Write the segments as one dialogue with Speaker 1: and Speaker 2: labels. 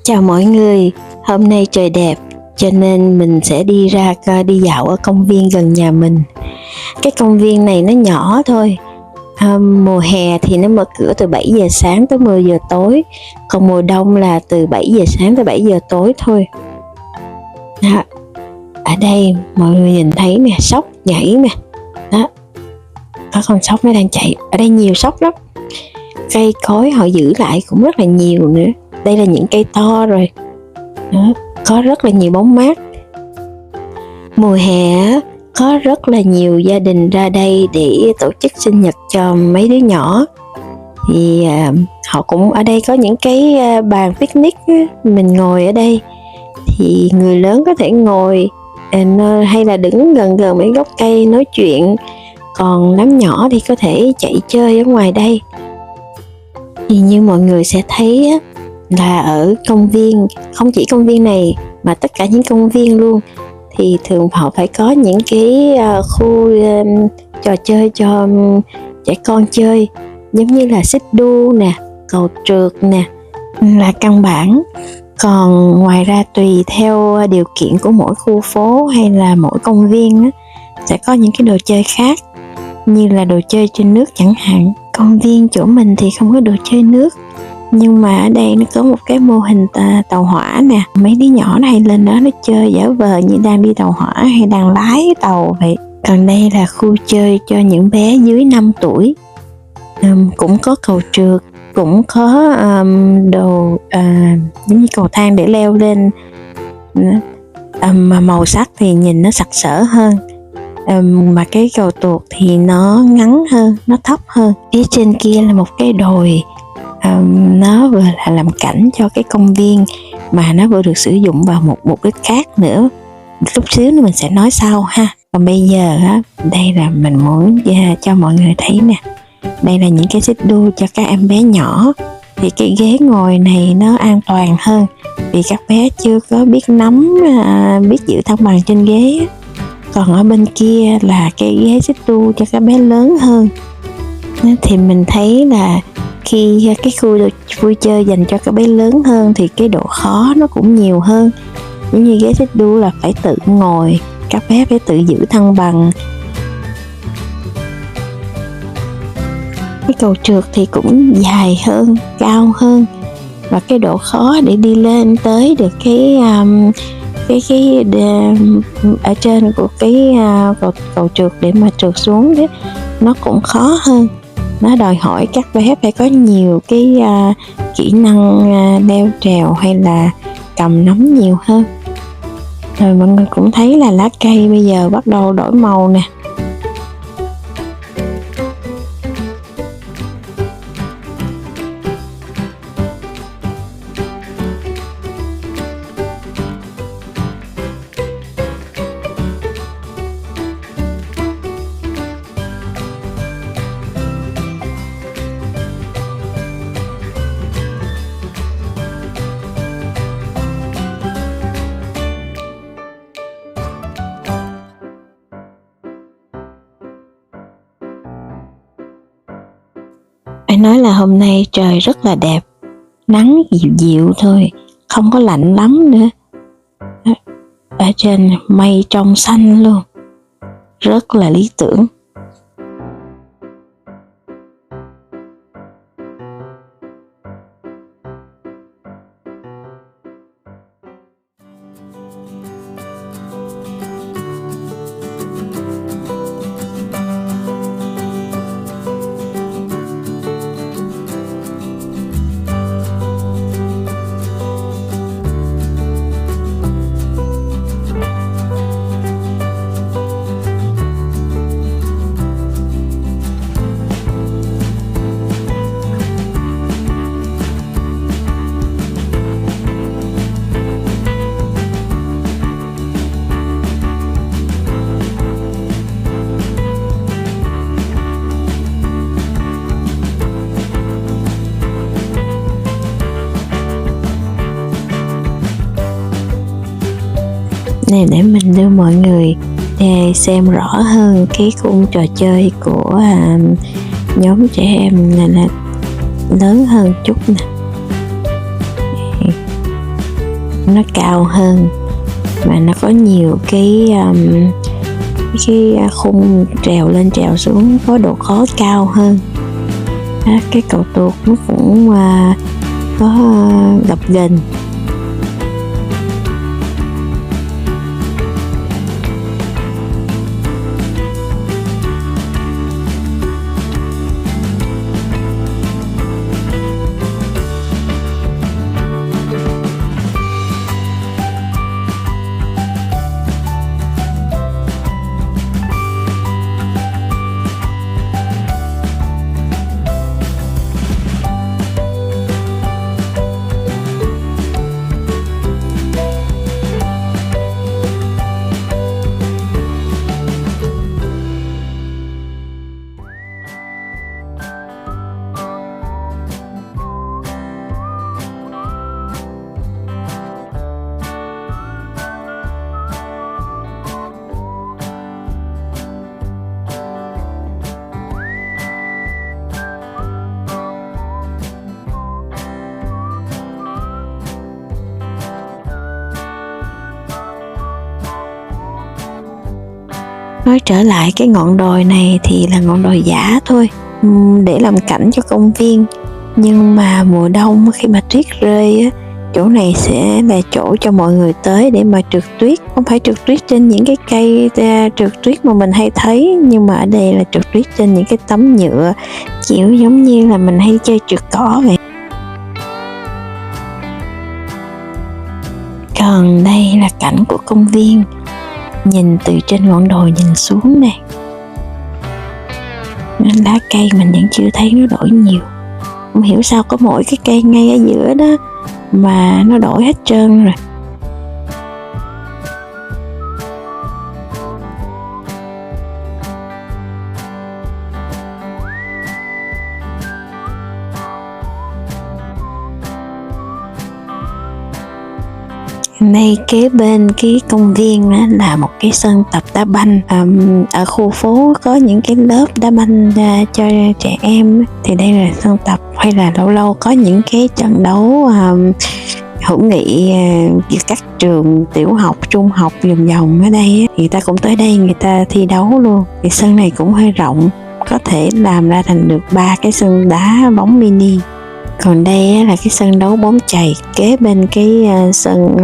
Speaker 1: Chào mọi người, hôm nay trời đẹp cho nên mình sẽ đi ra đi dạo ở công viên gần nhà mình. Cái công viên này nó nhỏ thôi. Mùa hè thì nó mở cửa từ 7 giờ sáng tới 10 giờ tối, còn mùa đông là từ 7 giờ sáng tới 7 giờ tối thôi. Đó. Ở đây mọi người nhìn thấy nè, sóc nhảy nè. Đó. Có con sóc nó đang chạy. Ở đây nhiều sóc lắm. Cây cối họ giữ lại cũng rất là nhiều nữa. Đây là những cây to rồi. Đó. Có rất là nhiều bóng mát. Mùa hè có rất là nhiều gia đình ra đây để tổ chức sinh nhật cho mấy đứa nhỏ. Thì họ cũng ở đây có những cái bàn picnic á, mình ngồi ở đây thì người lớn có thể ngồi hay là đứng gần gần mấy gốc cây nói chuyện, còn đám nhỏ thì có thể chạy chơi ở ngoài đây. Thì như mọi người sẽ thấy á, là ở công viên, không chỉ công viên này mà tất cả những công viên luôn, thì thường họ phải có những cái khu trò chơi cho trẻ con chơi, giống như là xích đu nè, cầu trượt nè, là căn bản. Còn ngoài ra tùy theo điều kiện của mỗi khu phố hay là mỗi công viên á, sẽ có những cái đồ chơi khác, như là đồ chơi trên nước chẳng hạn. Công viên chỗ mình thì không có đồ chơi nước, nhưng mà ở đây nó có một cái mô hình tàu hỏa nè, mấy đứa nhỏ nó hay lên đó nó chơi giả vờ như đang đi tàu hỏa hay đang lái tàu vậy. Còn đây là khu chơi cho những bé dưới 5 tuổi. Cũng có cầu trượt, cũng có đồ giống như cầu thang để leo lên, mà màu sắc thì nhìn nó sặc sỡ hơn. Mà cái cầu tuột thì nó ngắn hơn, nó thấp hơn. Phía trên kia là một cái đồi, nó vừa là làm cảnh cho cái công viên mà nó vừa được sử dụng vào một mục đích khác nữa. Lúc xíu nữa mình sẽ nói sau ha. Còn bây giờ á, đây là mình muốn cho mọi người thấy nè. Đây là những cái xích đu cho các em bé nhỏ. Thì cái ghế ngồi này nó an toàn hơn, vì các bé chưa có biết nắm, biết giữ thăng bằng trên ghế. Còn ở bên kia là cái ghế xích đu cho các bé lớn hơn. Thì mình thấy là khi cái khu vui chơi dành cho các bé lớn hơn thì cái độ khó nó cũng nhiều hơn. Giống như ghế xích đu là phải tự ngồi, các bé phải tự giữ thăng bằng. Cái cầu trượt thì cũng dài hơn, cao hơn, và cái độ khó để đi lên tới được cái ở trên của cái cầu trượt để mà trượt xuống đấy, nó cũng khó hơn. Nó đòi hỏi các bé phải có nhiều cái kỹ năng leo trèo hay là cầm nắm nhiều hơn. Rồi mọi người cũng thấy là lá cây bây giờ bắt đầu đổi màu nè. Phải nói là hôm nay trời rất là đẹp, nắng dịu dịu thôi, không có lạnh lắm nữa. Ở trên mây trong xanh luôn, rất là lý tưởng. Này, để mình đưa mọi người để xem rõ hơn cái khung trò chơi của nhóm trẻ em này, là lớn hơn chút nè. nó cao hơn, mà nó có nhiều cái khung trèo lên trèo xuống, có độ khó cao hơn. Cái cầu tuột nó cũng có gập ghềnh. Nói trở lại, cái ngọn đồi này thì là ngọn đồi giả thôi, để làm cảnh cho công viên. Nhưng mà mùa đông khi mà tuyết rơi á, chỗ này sẽ là chỗ cho mọi người tới để mà trượt tuyết. Không phải trượt tuyết trên những cái cây trượt tuyết mà mình hay thấy, nhưng mà ở đây là trượt tuyết trên những cái tấm nhựa, kiểu giống như là mình hay chơi trượt cỏ vậy. Còn đây là cảnh của công viên, nhìn từ trên ngọn đồi nhìn xuống nè. Lá cây mình vẫn chưa thấy nó đổi nhiều. Không hiểu sao có mỗi cái cây ngay ở giữa đó mà nó đổi hết trơn rồi. Đây kế bên cái công viên đó là một cái sân tập đá banh. Ở khu phố có những cái lớp đá banh cho trẻ em, thì đây là sân tập, hay là lâu lâu có những cái trận đấu hữu nghị giữa các trường tiểu học, trung học vòng vòng ở đây. Người ta cũng tới đây người ta thi đấu luôn. Thì sân này cũng hơi rộng, có thể làm ra thành được 3 cái sân đá bóng mini. Còn đây là cái sân đấu bóng chày kế bên cái sân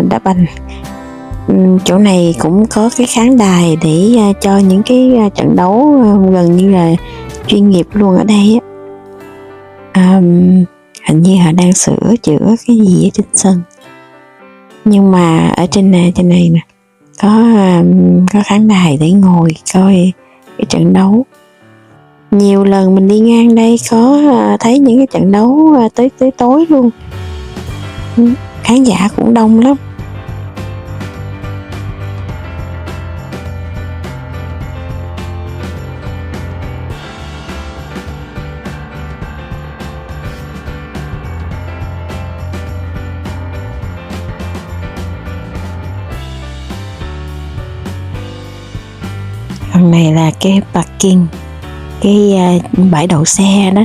Speaker 1: đá banh. Chỗ này cũng có cái khán đài để cho những cái trận đấu gần như là chuyên nghiệp luôn ở đây á. Hình như họ đang sửa chữa cái gì ở trên sân. Nhưng mà ở trên này nè có khán đài để ngồi coi cái trận đấu. Nhiều lần mình đi ngang đây có thấy những cái trận đấu tới tối luôn. Khán giả cũng đông lắm. Phần này là cái parking, cái bãi đậu xe đó,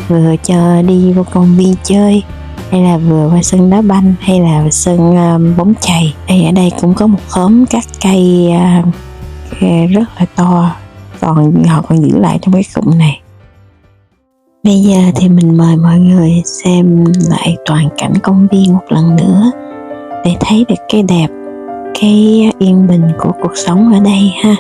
Speaker 1: vừa cho đi vô công viên chơi, hay là vừa qua sân đá banh, hay là sân bóng chày. Ở đây cũng có một khóm các cây rất là to, họ còn giữ lại trong cái cụm này. Bây giờ thì mình mời mọi người xem lại toàn cảnh công viên một lần nữa để thấy được cái đẹp, cái yên bình của cuộc sống ở đây ha.